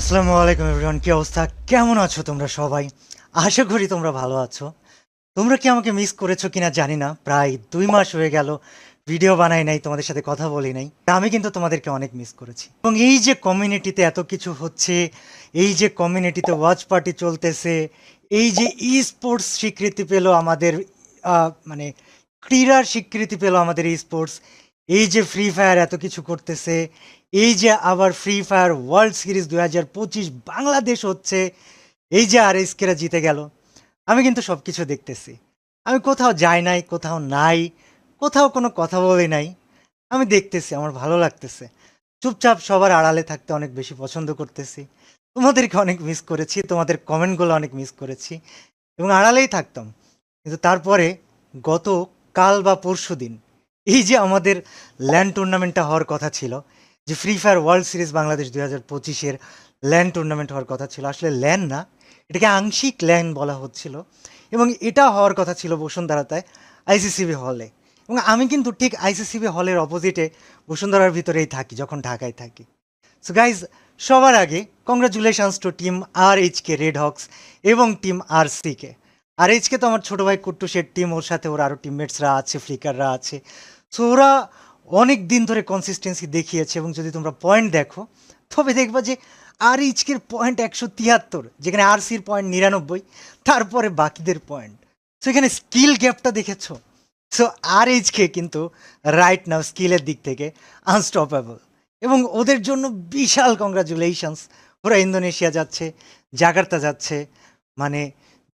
আসসালামু আলাইকুম এভরিওয়ান, কি অবস্থা? কেমন আছো তোমরা সবাই? আশা করি তোমরা ভালো আছো। তোমরা কি আমাকে মিস করেছো কিনা জানি না। প্রায় ২ মাস হয়ে গেল ভিডিও বানাই নাই, তোমাদের সাথে কথা বলি নাই। আমি কিন্তু তোমাদেরকে অনেক মিস করেছি। এবং এই যে কমিউনিটিতে এত কিছু হচ্ছে, এই যে কমিউনিটিতে ওয়াচ পার্টি চলতেছে, এই যে স্পোর্টস স্বীকৃতি পেল আমাদের, মানে ক্রীড়ার স্বীকৃতি পেল আমাদের স্পোর্টস, এই যে ফ্রি ফায়ার এত কিছু করতেছে, এই যে আবার free fire world series ২০২৫ Bangladesh হচ্ছে, এই যে আর এসকেরা জিতে গেল, আমি কিন্তু সব কিছু দেখতেছি। আমি কোথাও যাই নাই, কোথাও নাই, কোথাও কোনো কথা বলি নাই। আমি দেখতেছি, আমার ভালো লাগতেছে। চুপচাপ সবার আড়ালে থাকতে অনেক বেশি পছন্দ করতেছি। তোমাদেরকে অনেক মিস করেছি, তোমাদের কমেন্টগুলো অনেক মিস করেছি এবং আড়ালেই থাকতাম। কিন্তু তারপরে গত কাল বা পরশুদিন এই যে আমাদের ল্যান্ড টুর্নামেন্টটা হওয়ার কথা ছিল, যে free fire world series Bangladesh ২০২৫-এর ল্যান্ড টুর্নামেন্ট হওয়ার কথা ছিল, আসলে ল্যান্ড না, এটাকে আংশিক ল্যান্ড বলা হচ্ছিল। এবং এটা হওয়ার কথা ছিল বসুন্ধরাতায়, আইসিসিবি হলে। এবং আমি কিন্তু ঠিক আইসিসিবি হলের অপোজিটে বসুন্ধরার ভিতরেই থাকি যখন ঢাকায় থাকি। সো গাইজ, সবার আগে congratulations to team R H K Red Hawks এবং team R C K. R H K তো আমার ছোটো ভাই কুট্টুসের টিম, ওর সাথে ওর আরও টিমমেটসরা আছে, ফ্লিকাররা আছে। সো ওরা অনেক দিন ধরে কনসিস্টেন্সি দেখিয়েছে এবং যদি তোমরা পয়েন্ট দেখো তবে দেখবা যে আর এইচকের পয়েন্ট ১৭৩, যেখানে আর সির পয়েন্ট ৯৯, তারপরে বাকিদের পয়েন্ট। সো এখানে স্কিল গ্যাপটা দেখেছো? সো আর এইচকে কিন্তু রাইট নাও স্কিলের দিক থেকে আনস্টপেবল, এবং ওদের জন্য বিশাল কংগ্রাচুলেশনস। ওরা ইন্দোনেশিয়া যাচ্ছে, জাকার্তা যাচ্ছে, মানে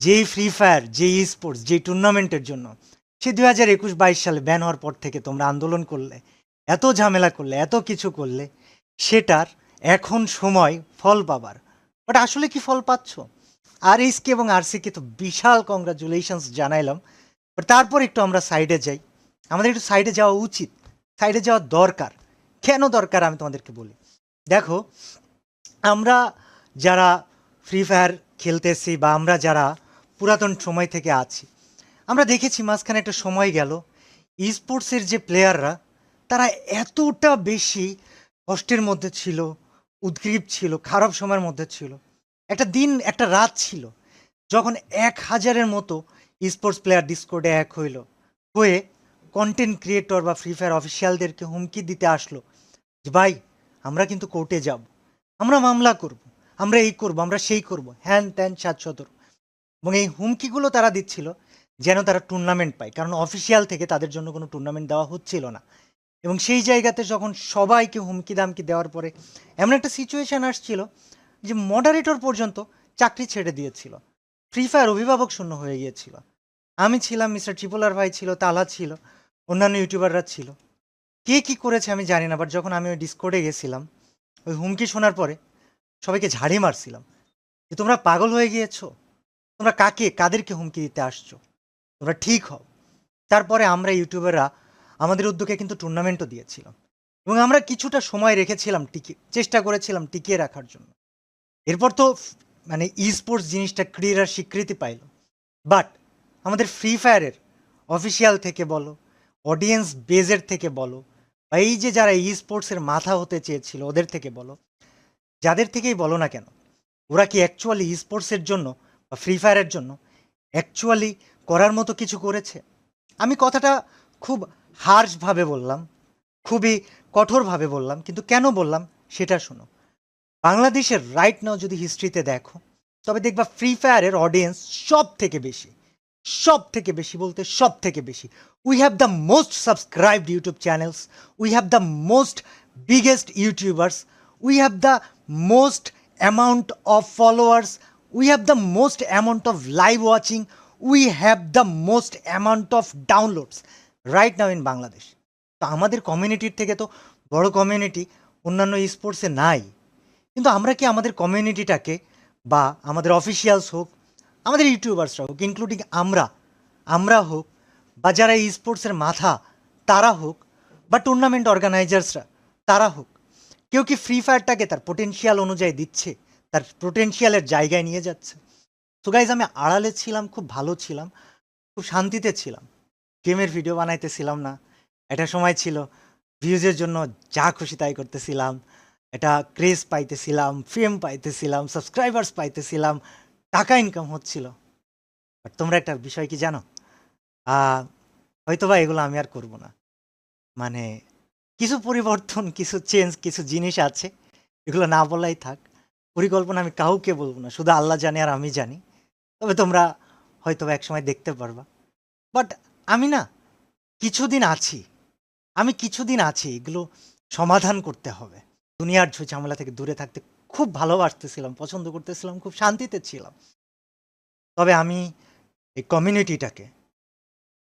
যেই ফ্রি ফায়ার, যেই স্পোর্টস, যেই টুর্নামেন্টের জন্য সে ২০২১-২২ সালে ব্যান হওয়ার পর থেকে তোমরা আন্দোলন করলে, এত ঝামেলা করলে, এত কিছু করলে, সেটার এখন সময় ফল পাবার। বাট আসলে কি ফল পাচ্ছ? আর এইচকে এবং আরসিকে তো বিশাল কংগ্রাচুলেশনস জানাইলাম। বাট তারপর একটু আমরা সাইডে যাই। আমাদের একটু সাইডে যাওয়া উচিত, সাইডে যাওয়া দরকার। কেন দরকার আমি তোমাদেরকে বলি। দেখো, আমরা যারা ফ্রি ফায়ার খেলতেছি বা আমরা যারা পুরাতন সময় থেকে আছি, আমরা দেখেছি মাঝখানে একটা সময় গেল স্পোর্টসের যে প্লেয়াররা, তারা এতটা বেশি কষ্টের মধ্যে ছিল, উদ্গ্রীব ছিল, খারাপ সময়ের মধ্যে ছিল। একটা দিন, একটা রাত ছিল যখন ১,০০০-এর মতো স্পোর্টস প্লেয়ার ডিসকর্ডে এক হইল, হয়ে কন্টেন্ট ক্রিয়েটর বা ফ্রি ফায়ার অফিসিয়ালদেরকে হুমকি দিতে আসলো যে ভাই, আমরা কিন্তু কোর্টে যাব, আমরা মামলা করব, আমরা এই করব, আমরা সেই করব, হ্যান ত্যান ৭ শতর। এবং এই হুমকিগুলো তারা দিচ্ছিল যেন তারা টুর্নামেন্ট পায়, কারণ অফিসিয়াল থেকে তাদের জন্য কোনো টুর্নামেন্ট দেওয়া হচ্ছিল না। এবং সেই জায়গাতে যখন সবাইকে হুমকি দামকি দেওয়ার পরে এমন একটা সিচুয়েশান আসছিল যে মডারেটর পর্যন্ত চাকরি ছেড়ে দিয়েছিল, ফ্রি ফায়ার অভিভাবক শূন্য হয়ে গিয়েছিল। আমি ছিলাম, মিস্টার ট্রিপলার ভাই ছিল, তালা ছিল, অন্যান্য ইউটিউবাররা ছিল। কে কী করেছে আমি জানি না, বাট যখন আমি ওই ডিসকর্ডে গেছিলাম, ওই হুমকি শোনার পরে সবাইকে ঝাড়ি মারছিলাম যে তোমরা পাগল হয়ে গিয়েছো, তোমরা কাকে, কাদেরকে হুমকি দিতে আসছো, তোমরা ঠিক হও। তারপরে আমরা ইউটিউবাররা আমাদের উদ্যোগে কিন্তু টুর্নামেন্টও দিয়েছিলাম এবং আমরা কিছুটা সময় রেখেছিলাম, চেষ্টা করেছিলাম টিকিয়ে রাখার জন্য। এরপর তো মানে স্পোর্টস জিনিসটা ক্রীড়ার স্বীকৃতি পাইল। বাট আমাদের ফ্রি ফায়ারের অফিসিয়াল থেকে বলো, অডিয়েন্স বেজের থেকে বলো, বা এই যে যারা স্পোর্টসের মাথা হতে চেয়েছিল ওদের থেকে বলো, যাদের থেকেই বলো না কেন, ওরা কি অ্যাকচুয়ালি স্পোর্টসের জন্য বা ফ্রি ফায়ারের জন্য অ্যাকচুয়ালি করার মতো কিছু করেছে? আমি কথাটা খুব হার্শভাবে বললাম, খুবই কঠোরভাবে বললাম, কিন্তু কেন বললাম সেটা শোনো। বাংলাদেশের রাইট নাও যদি হিস্ট্রিতে দেখো, তবে দেখবা ফ্রি ফায়ারের অডিয়েন্স সব থেকে বেশি, সব থেকে বেশি বলতে সব থেকে বেশি। We have the most subscribed YouTube channels, we have the most biggest YouTubers, we have the most amount of followers, we have the most amount of live watching, we have the most amount of downloads right now in Bangladesh. তো আমাদের কমিউনিটির থেকে তো বড় community অন্যান্য স্পোর্টসে নাই। কিন্তু আমরা কি আমাদের কমিউনিটিটাকে, বা আমাদের অফিসিয়ালস হোক, আমাদের ইউটিউবার্সরা হোক, ইনক্লুডিং আমরা হোক, বা যারা এই স্পোর্টসের মাথা তারা হোক, বা টুর্নামেন্ট অর্গানাইজার্সরা তারা হোক, কেউ কি ফ্রি ফায়ারটাকে তার পোটেনশিয়াল অনুযায়ী দিচ্ছে, তার পোটেনশিয়ালের জায়গায় নিয়ে যাচ্ছে? তো গাইজ, আমি আড়ালে ছিলাম, খুব ভালো ছিলাম, খুব শান্তিতে ছিলাম, গেমের ভিডিও বানাইতেছিলাম না। একটা সময় ছিল ভিউজের জন্য যা খুশি তাই করতেছিলাম, এটা ক্রেজ পাইতেছিলাম, ফেম পাইতেছিলাম, সাবস্ক্রাইবার্স পাইতেছিলাম, টাকা ইনকাম হচ্ছিল। বাট তোমরা একটা বিষয় কি জানো? আহ, হয়তোবা এগুলো আমি আর করব না। মানে কিছু পরিবর্তন, কিছু চেঞ্জ, কিছু জিনিস আছে, এগুলো না বলাই থাক। পরিকল্পনা আমি কাউকে বলবো না, শুধু আল্লাহ জানে আর আমি জানি। তবে তোমরা হয়তো একসময় দেখতে পারবা। বাট আমি না কিছুদিন আছি, এগুলো সমাধান করতে হবে। দুনিয়ার ঝামেলা থেকে দূরে থাকতে খুব ভালোবাসতেছিলাম, পছন্দ করতেছিলাম, খুব শান্তিতে ছিলাম। তবে আমি এই কমিউনিটিটাকে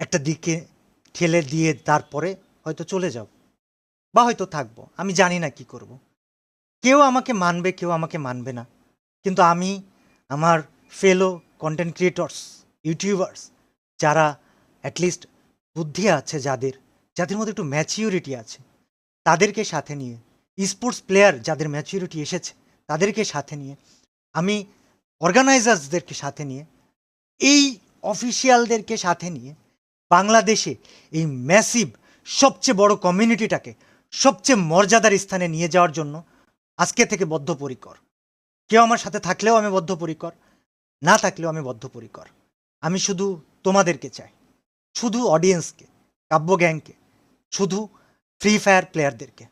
একটা দিকে ঠেলে দিয়ে তারপরে হয়তো চলে যাব, বা হয়তো থাকবো, আমি জানি না কি করব। কেউ আমাকে মানবে, কেউ আমাকে মানবে না, কিন্তু আমি আমার ফেলো কন্টেন্ট ক্রিয়েটর্স, ইউটিউবার্স, যারা অ্যাটলিস্ট বুদ্ধি আছে, যাদের মধ্যে একটু ম্যাচিউরিটি আছে, তাদেরকে সাথে নিয়ে, স্পোর্টস প্লেয়ার যাদের ম্যাচিউরিটি এসেছে তাদেরকে সাথে নিয়ে, আমি অর্গানাইজার্সদেরকে সাথে নিয়ে, এই অফিসিয়ালদেরকে সাথে নিয়ে বাংলাদেশে এই ম্যাসিভ সবচেয়ে বড় কমিউনিটিটাকে সবচেয়ে মর্যাদার স্থানে নিয়ে যাওয়ার জন্য আজকে থেকে বদ্ধপরিকর। কেউ আমার সাথে থাকলেও আমি বদ্ধপরিকর, না থাকলেও আমি বদ্ধপরিকর। আমি শুধু তোমাদেরকে চাই, শুধু অডিয়েন্সকে, কাব্য গ্যাংকে, শুধু ফ্রি ফায়ার প্লেয়ারদেরকে।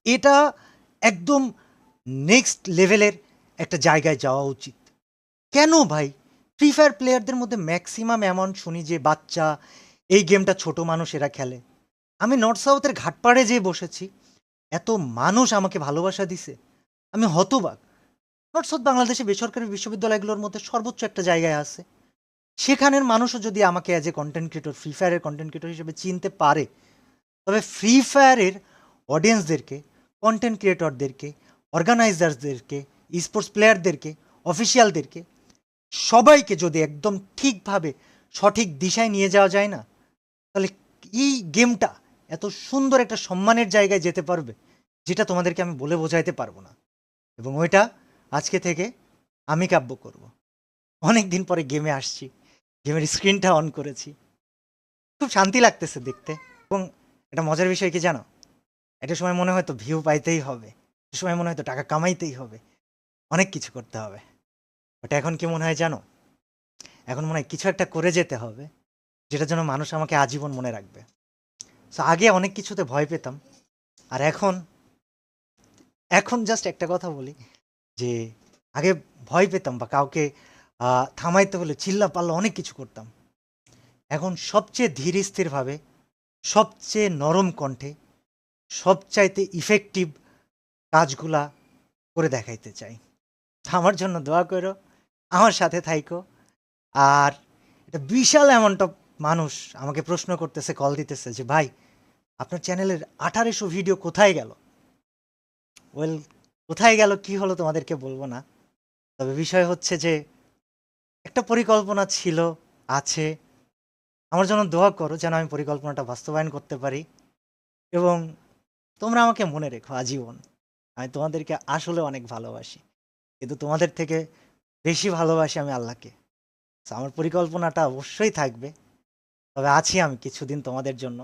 এটা একদম নেক্সট লেভেলের একটা জায়গায় যাওয়া উচিত। কেন ভাই? ফ্রি ফায়ার প্লেয়ারদের মধ্যে ম্যাক্সিমাম এমন শুনি যে বাচ্চা, এই গেমটা ছোট মানুষেরা খেলে। আমি নর্থ সাউথের ঘাটপাড়ে যেয়ে বসেছি, এত মানুষ আমাকে ভালোবাসা দিছে, আমি হতবাক। নর্থ সাউথ বাংলাদেশে বেসরকারি বিশ্ববিদ্যালয়গুলোর মধ্যে সর্বোচ্চ একটা জায়গায় আছে। সেখানের মানুষও যদি আমাকে as a content creator, free ফায়ারের কন্টেন্ট ক্রিয়েটর হিসেবে চিনতে পারে, তবে ফ্রি ফায়ারের অডিয়েন্সদেরকে, কন্টেন্ট ক্রিয়েটরদেরকে, অর্গানাইজার্সদেরকে, স্পোর্টস প্লেয়ারদেরকে, অফিসিয়ালদেরকে, সবাইকে যদি একদম ঠিকভাবে সঠিক দিশায় নিয়ে যাওয়া যায় না, তাহলে এই গেমটা এত সুন্দর একটা সম্মানের জায়গায় যেতে পারবে, যেটা তোমাদেরকে আমি বলে বোঝাইতে পারবো না। এবং ওইটা আজকে থেকে আমি কাব্য করব। অনেক দিন পরে গেমে আসছি, গেমের স্ক্রিনটা অন করেছি, খুব শান্তি লাগতেছে দেখতে। এবং একটা মজার বিষয় কি জানো? একটা সময় মনে হয় তো ভিউ পাইতেই হবে, একটা সময় মনে হয় তো টাকা কামাইতেই হবে, অনেক কিছু করতে হবে। বাট এখন কি মনে হয় জানো? এখন মনে হয় কিছু একটা করে যেতে হবে, যেটার জন্য মানুষ আমাকে আজীবন মনে রাখবে। সো আগে অনেক কিছুতে ভয় পেতাম, আর এখন এখন জাস্ট একটা কথা বলি, যে আগে ভয় পেতাম বা কাউকে থামাইতে হলে চিল্লা পাল্লা অনেক কিছু করতাম। এখন সবচেয়ে ধীর স্থিরভাবে, সবচেয়ে নরম কণ্ঠে, সবচাইতে ইফেক্টিভ কাজগুলা করে দেখাইতে চাই। আমার জন্য দোয়া করো, আমার সাথে থাইকো। আর এটা বিশাল অ্যামাউন্ট অফ মানুষ আমাকে প্রশ্ন করতেছে, কল দিতেছে যে ভাই, আপনার চ্যানেলের 1800 ভিডিও কোথায় গেল? ওয়েল, কোথায় গেল কি হলো তোমাদেরকে বলবো না। তবে বিষয় হচ্ছে যে একটা পরিকল্পনা ছিল, আছে। আমার জন্য দোয়া করো যেন আমি পরিকল্পনাটা বাস্তবায়ন করতে পারি। এবং তোমরা আমাকে মনে রেখো আজীবন। আমি তোমাদেরকে আসলে অনেক ভালোবাসি, কিন্তু তোমাদের থেকে বেশি ভালোবাসি আমি আল্লাহকে। So, আমার পরিকল্পনাটা অবশ্যই থাকবে। তবে আছি আমি কিছুদিন তোমাদের জন্য,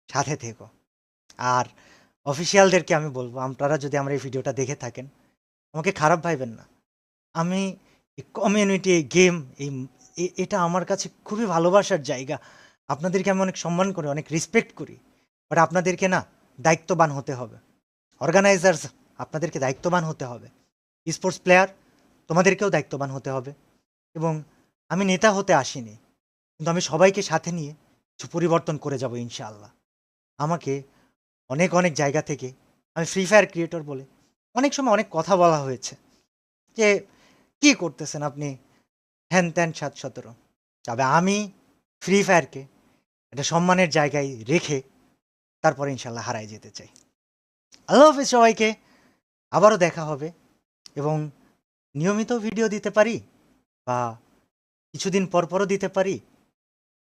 সাথে থেকো। আর অফিসিয়ালদেরকে আমি বলবো, আপনারা যদি আমার এই ভিডিওটা দেখে থাকেন, আমাকে খারাপ ভাইবেন না। আমি এই কমিউনিটি, এই গেম, এটা আমার কাছে খুবই ভালোবাসার জায়গা। আপনাদেরকে আমি অনেক সম্মান করি, অনেক রেসপেক্ট করি। বাট আপনাদেরকে না দায়িত্ববান হতে হবে। অর্গানাইজার্স, আপনাদেরকে দায়িত্ববান হতে হবে। স্পোর্টস প্লেয়ার, তোমাদেরকেও দায়িত্ববান হতে হবে। এবং আমি নেতা হতে আসিনি, কিন্তু আমি সবাইকে সাথে নিয়ে কিছু পরিবর্তন করে যাব ইনশাআল্লাহ। আমাকে অনেক অনেক জায়গা থেকে, আমি ফ্রি ফায়ার ক্রিয়েটর বলে অনেক সময় অনেক কথা বলা হয়েছে যে কি করতেছেন আপনি, হ্যান ত্যান ৭-১৭। তবে আমি ফ্রি ফায়ারকে একটা সম্মানের জায়গায় রেখে তারপরে ইনশাল্লাহ হারাই যেতে চাই। আল্লাহ হাফিজ সবাইকে, আবারও দেখা হবে। এবং নিয়মিত ভিডিও দিতে পারি, বা কিছুদিন পর পরও দিতে পারি,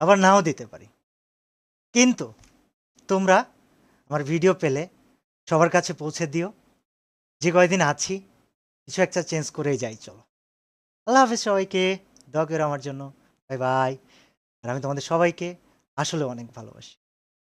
আবার নাও দিতে পারি। কিন্তু তোমরা আমার ভিডিও পেলে সবার কাছে পৌঁছে দিও। যে কয়দিন আছি কিছু একটা চেঞ্জ করেই যাই, চলো। আল্লাহ হাফিজ সবাইকে, দোয়া করো আমার জন্য। Bye bye. আর আমি তোমাদের সবাইকে আসলে অনেক ভালোবাসি।